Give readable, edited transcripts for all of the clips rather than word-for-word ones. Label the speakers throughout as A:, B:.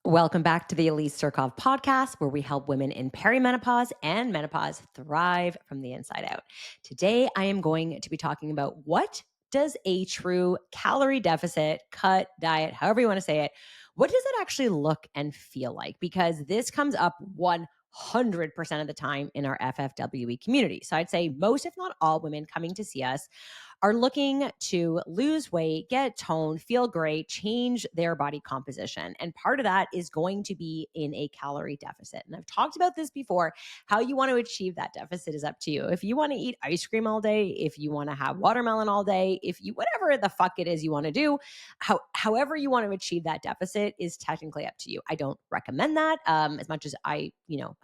A: Welcome back to the Elise Surkov podcast, where we help women in perimenopause and menopause thrive from the inside out. Today, I am going to be talking about what does a true calorie deficit, cut, diet, however you want to say it, what does it actually look and feel like? Because this comes up 100% of the time in our FFWE community. So I'd say most, if not all, women coming to see us are looking to lose weight, get toned, feel great, change their body composition. And part of that is going to be in a calorie deficit. And I've talked about this before. How you want to achieve that deficit is up to you. If you want to eat ice cream all day, if you want to have watermelon all day, if you, whatever the fuck it is you want to do, however you want to achieve that deficit is technically up to you. I don't recommend that as much as I'm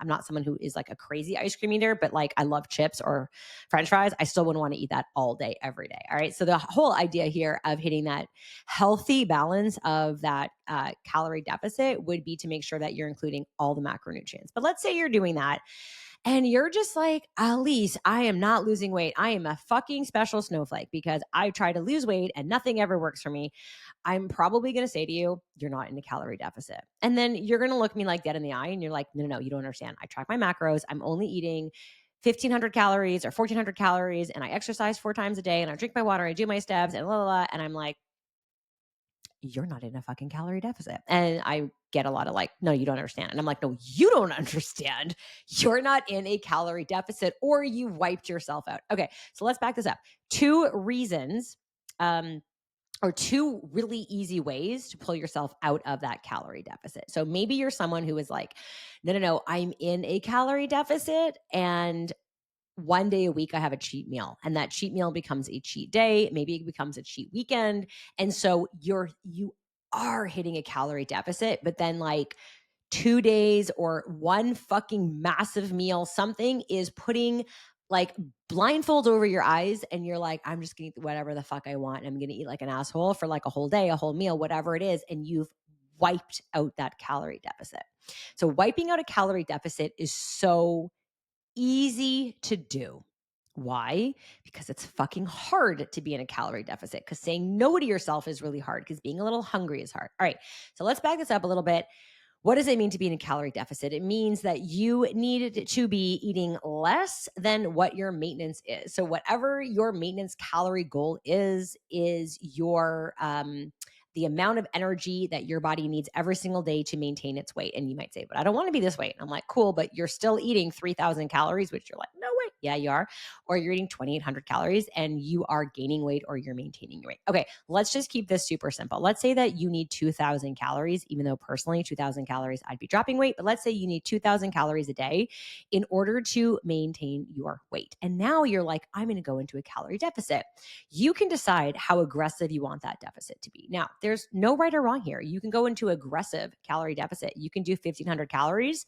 A: not someone who is like a crazy ice cream eater, but like I love chips or French fries. I still wouldn't want to eat that all day, every day. All right. So the whole idea here of hitting that healthy balance of that calorie deficit would be to make sure that you're including all the macronutrients. But let's say you're doing that and you're just like, Elise, I am not losing weight. I am a fucking special snowflake because I try to lose weight and nothing ever works for me. I'm probably going to say to you, you're not in a calorie deficit. And then you're going to look me like dead in the eye and you're like, no, you don't understand. I track my macros. I'm only eating 1,500 calories or 1,400 calories, and I exercise 4 times a day, and I drink my water, I do my steps, and blah, blah, blah. And I'm like, you're not in a fucking calorie deficit. And I get a lot of like, no, you don't understand. And I'm like, no, you don't understand. You're not in a calorie deficit or you've wiped yourself out. Okay, so let's back this up. 2 reasons or 2 really easy ways to pull yourself out of that calorie deficit. So maybe you're someone who is like, no, I'm in a calorie deficit and one day a week I have a cheat meal and that cheat meal becomes a cheat day. Maybe it becomes a cheat weekend. And so you are hitting a calorie deficit, but then like 2 days or one fucking massive meal, something is putting like blindfold over your eyes and you're like, I'm just gonna eat whatever the fuck I want. And I'm gonna eat like an asshole for like a whole day, a whole meal, whatever it is. And you've wiped out that calorie deficit. So wiping out a calorie deficit is so easy to do. Why? Because it's fucking hard to be in a calorie deficit because saying no to yourself is really hard because being a little hungry is hard. All right. So let's back this up a little bit. What does it mean to be in a calorie deficit? It means that you need to be eating less than what your maintenance is. So whatever your maintenance calorie goal is your the amount of energy that your body needs every single day to maintain its weight. And you might say, but I don't want to be this weight. And I'm like, cool, but you're still eating 3,000 calories, which you're like, no way. Yeah, you are. Or you're eating 2,800 calories and you are gaining weight or you're maintaining your weight. Okay, let's just keep this super simple. Let's say that you need 2,000 calories, even though personally 2,000 calories, I'd be dropping weight. But let's say you need 2,000 calories a day in order to maintain your weight. And now you're like, I'm going to go into a calorie deficit. You can decide how aggressive you want that deficit to be. Now, there's no right or wrong here. You can go into aggressive calorie deficit. You can do 1,500 calories.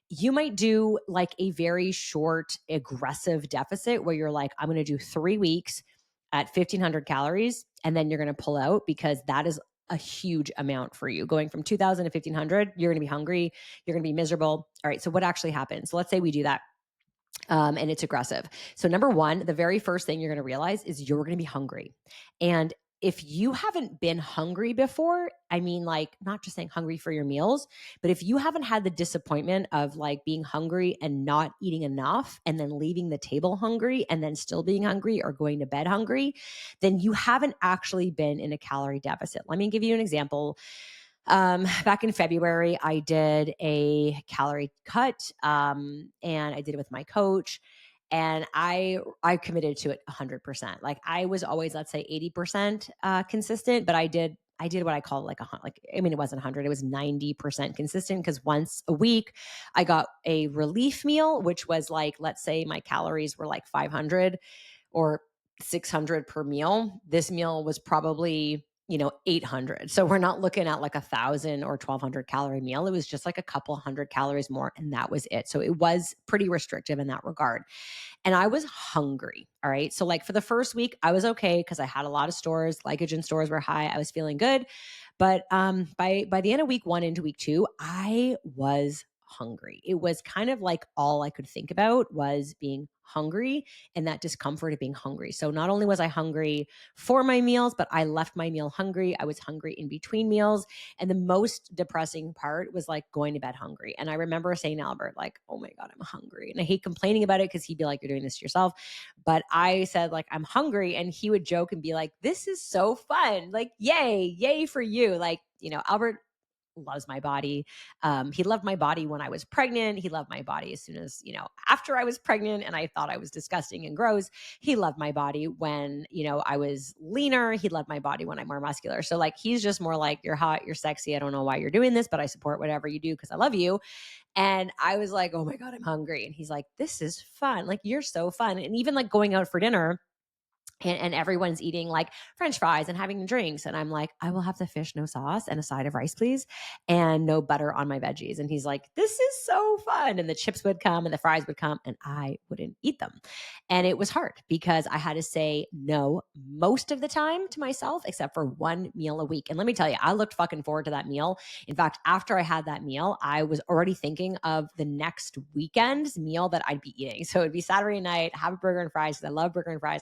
A: You might do like a very short, aggressive deficit where you're like, I'm going to do 3 weeks at 1,500 calories, and then you're going to pull out because that is a huge amount for you. Going from 2,000 to 1,500, you're going to be hungry. You're going to be miserable. All right. So what actually happens? So let's say we do that. And it's aggressive. So number 1, the very first thing you're going to realize is you're going to be hungry. And if you haven't been hungry before, I mean, like not just saying hungry for your meals, but if you haven't had the disappointment of like being hungry and not eating enough and then leaving the table hungry and then still being hungry or going to bed hungry, then you haven't actually been in a calorie deficit. Let me give you an example. Back in February, I did a calorie cut, and I did it with my coach, and I committed to it 100%. Like I was always, let's say 80% consistent, but I did what I call like it wasn't 100, it was 90% consistent because once a week I got a relief meal, which was like, let's say my calories were like 500 or 600 per meal. This meal was probably 800. So we're not looking at like 1,000 or 1,200 calorie meal. It was just like a couple hundred calories more. And that was it. So it was pretty restrictive in that regard. And I was hungry. All right. So like for the first week, I was okay because I had a lot of stores, glycogen stores were high. I was feeling good. But by the end of week 1 into week 2, I was hungry. It was kind of like all I could think about was being hungry and that discomfort of being hungry. So not only was I hungry for my meals, but I left my meal hungry. I was hungry in between meals. And the most depressing part was like going to bed hungry. And I remember saying to Albert, like, oh my God, I'm hungry. And I hate complaining about it because he'd be like, you're doing this to yourself. But I said, like, I'm hungry. And he would joke and be like, this is so fun. Like, yay for you. Like, Albert loves my body. He loved my body when I was pregnant. He loved my body as soon as, after I was pregnant and I thought I was disgusting and gross. He loved my body when, I was leaner. He loved my body when I'm more muscular. So like, he's just more like, you're hot, you're sexy. I don't know why you're doing this, but I support whatever you do because I love you. And I was like, oh my God, I'm hungry. And he's like, this is fun. Like, you're so fun. And even like going out for dinner, and everyone's eating like French fries and having drinks. And I'm like, I will have the fish, no sauce, and a side of rice, please. And no butter on my veggies. And he's like, this is so fun. And the chips would come and the fries would come and I wouldn't eat them. And it was hard because I had to say no most of the time to myself, except for one meal a week. And let me tell you, I looked fucking forward to that meal. In fact, after I had that meal, I was already thinking of the next weekend's meal that I'd be eating. So it'd be Saturday night, have a burger and fries because I love burger and fries.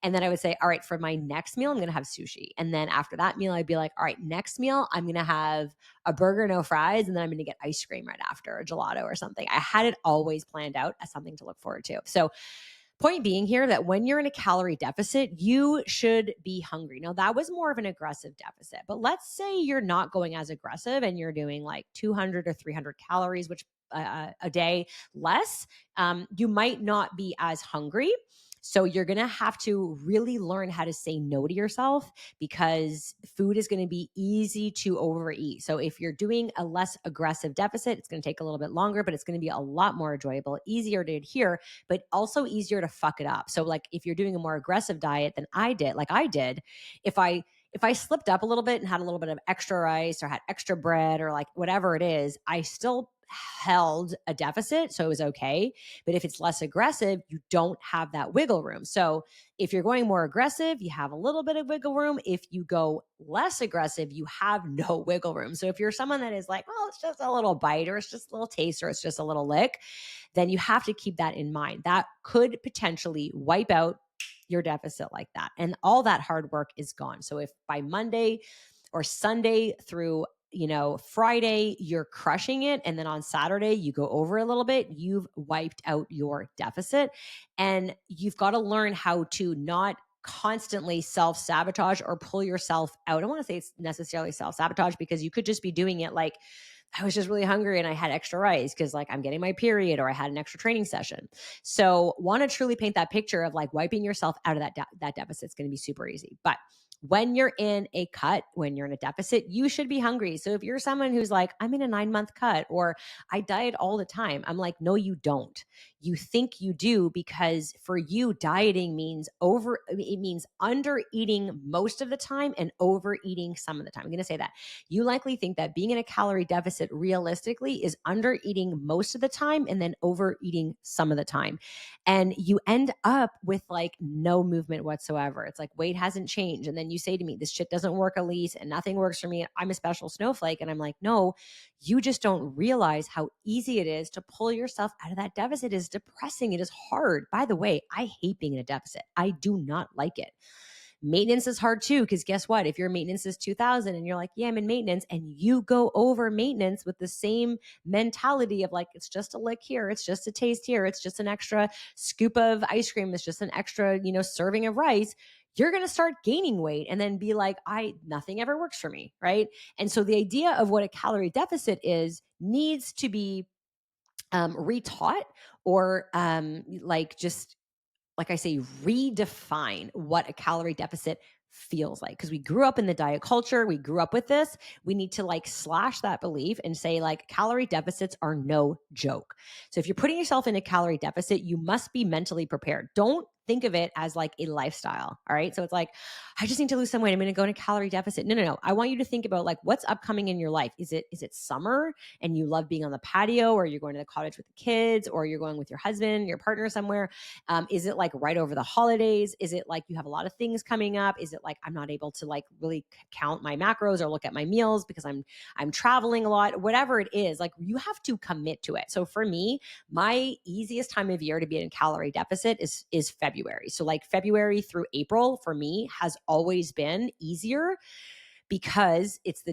A: And then I would say, all right, for my next meal, I'm going to have sushi. And then after that meal, I'd be like, all right, next meal, I'm going to have a burger, no fries. And then I'm going to get ice cream right after, a gelato or something. I had it always planned out as something to look forward to. So point being here that when you're in a calorie deficit, you should be hungry. Now, that was more of an aggressive deficit, but let's say you're not going as aggressive and you're doing like 200 or 300 calories, which a day less, you might not be as hungry. So you're going to have to really learn how to say no to yourself because food is going to be easy to overeat. So if you're doing a less aggressive deficit, it's going to take a little bit longer, but it's going to be a lot more enjoyable, easier to adhere, but also easier to fuck it up. So like if you're doing a more aggressive diet than I did, if I slipped up a little bit and had a little bit of extra rice or had extra bread or like whatever it is, I still held a deficit. So it was okay. But if it's less aggressive, you don't have that wiggle room. So if you're going more aggressive, you have a little bit of wiggle room. If you go less aggressive, you have no wiggle room. So if you're someone that is like, well, it's just a little bite or it's just a little taste or it's just a little lick, then you have to keep that in mind. That could potentially wipe out your deficit like that. And all that hard work is gone. So if by Monday or Sunday through Friday, you're crushing it. And then on Saturday, you go over a little bit, you've wiped out your deficit. And you've got to learn how to not constantly self-sabotage or pull yourself out. I don't want to say it's necessarily self-sabotage because you could just be doing it like, I was just really hungry and I had extra rice because like I'm getting my period or I had an extra training session. So want to truly paint that picture of like wiping yourself out of that deficit is going to be super easy. But when you're in a cut, when you're in a deficit, you should be hungry. So if you're someone who's like, I'm in a 9-month cut or I diet all the time, I'm like, no, you don't. You think you do because for you, dieting means under eating most of the time and overeating some of the time. I'm going to say that. You likely think that being in a calorie deficit realistically is under eating most of the time and then overeating some of the time. And you end up with like no movement whatsoever. It's like weight hasn't changed. And then you say to me, this shit doesn't work, Elise, and nothing works for me. I'm a special snowflake. And I'm like, no, you just don't realize how easy it is to pull yourself out of that deficit. It is depressing. It is hard. By the way, I hate being in a deficit. I do not like it. Maintenance is hard too, because guess what? If your maintenance is 2000 and you're like, yeah, I'm in maintenance, and you go over maintenance with the same mentality of like, it's just a lick here, it's just a taste here, it's just an extra scoop of ice cream, it's just an extra, serving of rice, you're going to start gaining weight and then be like, nothing ever works for me, right? And so the idea of what a calorie deficit is needs to be retaught or like I say, redefine what a calorie deficit feels like. Because we grew up in the diet culture. We grew up with this. We need to like slash that belief and say like calorie deficits are no joke. So if you're putting yourself in a calorie deficit, you must be mentally prepared. Don't think of it as like a lifestyle. All right. So it's like, I just need to lose some weight. I'm going to go in a calorie deficit. No, no, no. I want you to think about like what's upcoming in your life. Is it summer and you love being on the patio, or you're going to the cottage with the kids, or you're going with your husband, your partner somewhere? Is it like right over the holidays? Is it like you have a lot of things coming up? Is it like I'm not able to like really count my macros or look at my meals because I'm traveling a lot? Whatever it is, like you have to commit to it. So for me, my easiest time of year to be in calorie deficit is February. So like February through April for me has always been easier because it's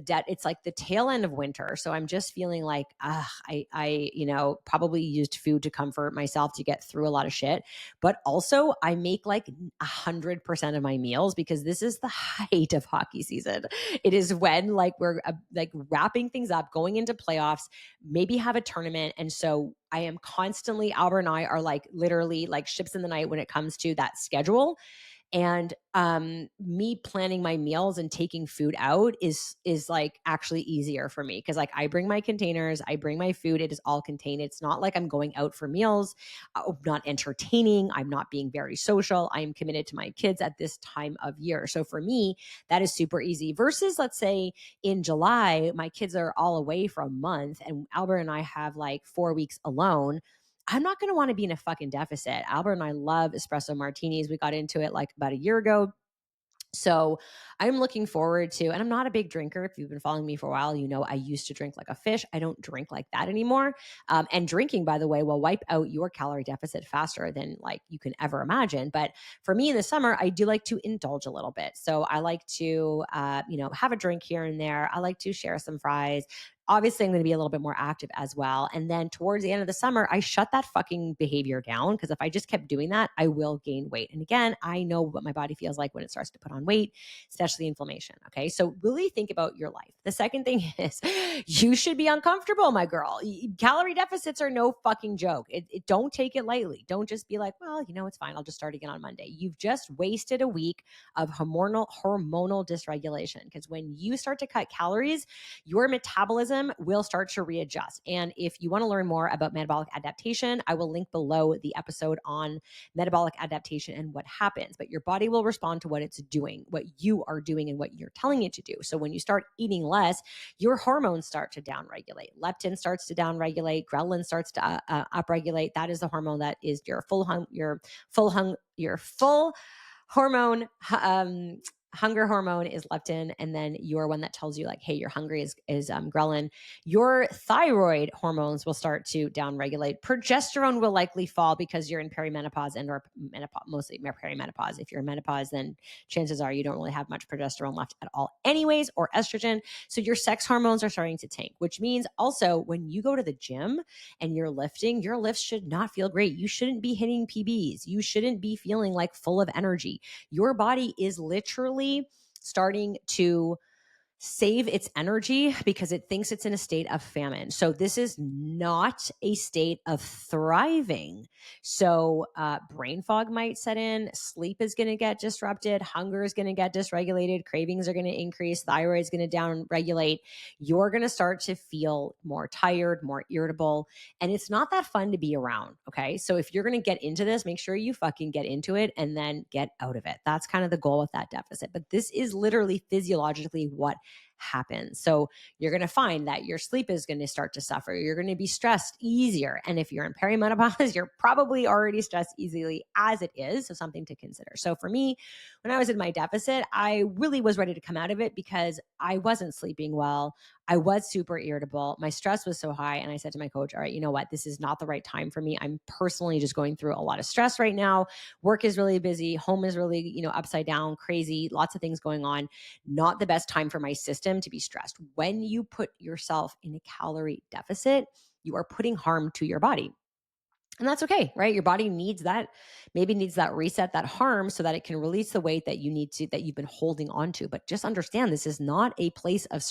A: like the tail end of winter. So I'm just feeling like, I probably used food to comfort myself to get through a lot of shit. But also I make like 100% of my meals because this is the height of hockey season. It is when like we're like wrapping things up, going into playoffs, maybe have a tournament. And so I am constantly, Albert and I are like literally like ships in the night when it comes to that schedule. And me planning my meals and taking food out is like actually easier for me because like I bring my containers, I bring my food, it is all contained. It's not like I'm going out for meals, not entertaining, I'm not being very social. I am committed to my kids at this time of year. So for me, that is super easy versus let's say in July, my kids are all away for a month and Albert and I have like 4 weeks alone. I'm not going to want to be in a fucking deficit. Albert and I love espresso martinis. We got into it like about a year ago. So I'm looking forward to, and I'm not a big drinker. If you've been following me for a while, you know I used to drink like a fish. I don't drink like that anymore. And drinking, by the way, will wipe out your calorie deficit faster than like you can ever imagine. But for me in the summer, I do like to indulge a little bit. So I like to, have a drink here and there. I like to share some fries. Obviously, I'm going to be a little bit more active as well. And then towards the end of the summer, I shut that fucking behavior down because if I just kept doing that, I will gain weight. And again, I know what my body feels like when it starts to put on weight, especially inflammation. Okay. So really think about your life. The second thing is you should be uncomfortable, my girl. Calorie deficits are no fucking joke. Don't take it lightly. Don't just be like, well, it's fine. I'll just start again on Monday. You've just wasted a week of hormonal dysregulation because when you start to cut calories, your metabolism will start to readjust. And if you want to learn more about metabolic adaptation, I will link below the episode on metabolic adaptation and what happens. But your body will respond to what it's doing, what you are doing, and what you're telling it to do. So when you start eating less, your hormones start to downregulate. Leptin starts to downregulate. Ghrelin starts to upregulate. That is the hormone that is your full hormone. Hunger hormone is leptin, and then your one that tells you like, hey, you're hungry is ghrelin. Your thyroid hormones will start to downregulate. Progesterone will likely fall because you're in perimenopause and or menopause, mostly perimenopause. If you're in menopause, then chances are you don't really have much progesterone left at all anyways, or estrogen. So your sex hormones are starting to tank, which means also when you go to the gym and you're lifting, your lifts should not feel great. You shouldn't be hitting PBs. You shouldn't be feeling like full of energy. Your body is literally starting to save its energy because it thinks it's in a state of famine. So this is not a state of thriving. So brain fog might set in, sleep is going to get disrupted, hunger is going to get dysregulated, cravings are going to increase, thyroid is going to downregulate. You're going to start to feel more tired, more irritable, and it's not that fun to be around. Okay. So if you're going to get into this, make sure you fucking get into it and then get out of it. That's kind of the goal with that deficit. But this is literally physiologically what happens. So you're going to find that your sleep is going to start to suffer. You're going to be stressed easier. And if you're in perimenopause, you're probably already stressed easily as it is. So something to consider. So for me, when I was in my deficit, I really was ready to come out of it because I wasn't sleeping well. I was super irritable. My stress was so high. And I said to my coach, all right, you know what? This is not the right time for me. I'm personally just going through a lot of stress right now. Work is really busy. Home is really, upside down, crazy, lots of things going on. Not the best time for my system to be stressed. When you put yourself in a calorie deficit, you are putting harm to your body. And that's okay, right? Your body needs that, maybe needs that reset, that harm, so that it can release the weight that that you've been holding on to. But just understand, this is not a place of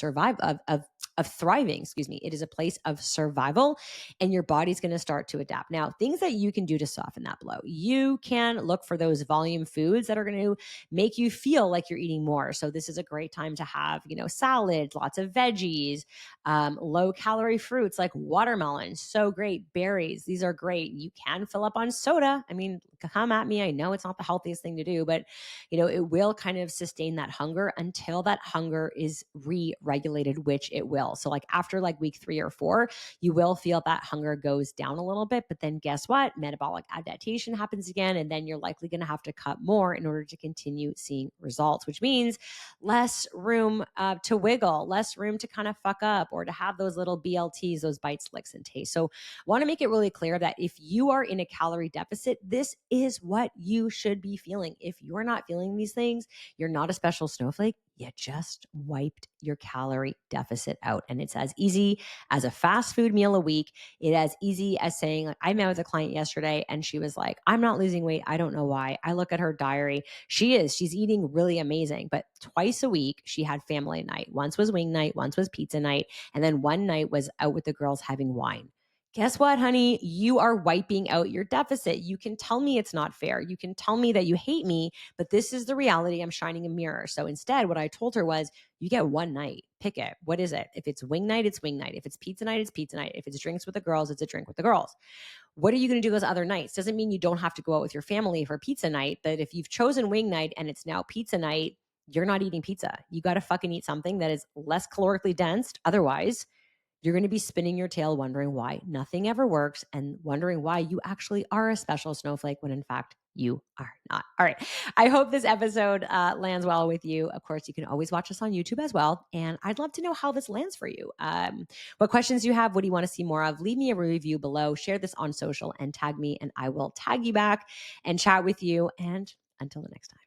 A: of thriving, excuse me. It is a place of survival, and your body's going to start to adapt. Now, things that you can do to soften that blow. You can look for those volume foods that are going to make you feel like you're eating more. So this is a great time to have, salads, lots of veggies, low calorie fruits like watermelon. So great. Berries. These are great. You can fill up on soda. I mean, come at me. I know it's not the healthiest thing to do, but it will kind of sustain that hunger until that hunger is re-regulated, which it will. So like after like week 3 or 4, you will feel that hunger goes down a little bit, but then guess what? Metabolic adaptation happens again, and then you're likely going to have to cut more in order to continue seeing results, which means less room to wiggle, less room to kind of fuck up or to have those little BLTs, those bites, licks, and tastes. So want to make it really clear that if you are in a calorie deficit, this is what you should be feeling. If you're not feeling these things, you're not a special snowflake. You just wiped your calorie deficit out. And it's as easy as a fast food meal a week. It's as easy as saying, like, I met with a client yesterday and she was like, I'm not losing weight. I don't know why. I look at her diary. She's eating really amazing. But twice a week, she had family night. Once was wing night, once was pizza night. And then one night was out with the girls having wine. Guess what, honey? You are wiping out your deficit. You can tell me it's not fair. You can tell me that you hate me, but this is the reality. I'm shining a mirror. So instead, what I told her was, you get one night. Pick it. What is it? If it's wing night, it's wing night. If it's pizza night, it's pizza night. If it's drinks with the girls, it's a drink with the girls. What are you going to do those other nights? Doesn't mean you don't have to go out with your family for pizza night, but if you've chosen wing night and it's now pizza night, you're not eating pizza. You got to fucking eat something that is less calorically dense. Otherwise, you're going to be spinning your tail wondering why nothing ever works and wondering why you actually are a special snowflake when in fact you are not. All right. I hope this episode lands well with you. Of course, you can always watch us on YouTube as well. And I'd love to know how this lands for you. What questions you have? What do you want to see more of? Leave me a review below. Share this on social and tag me, and I will tag you back and chat with you. And until the next time.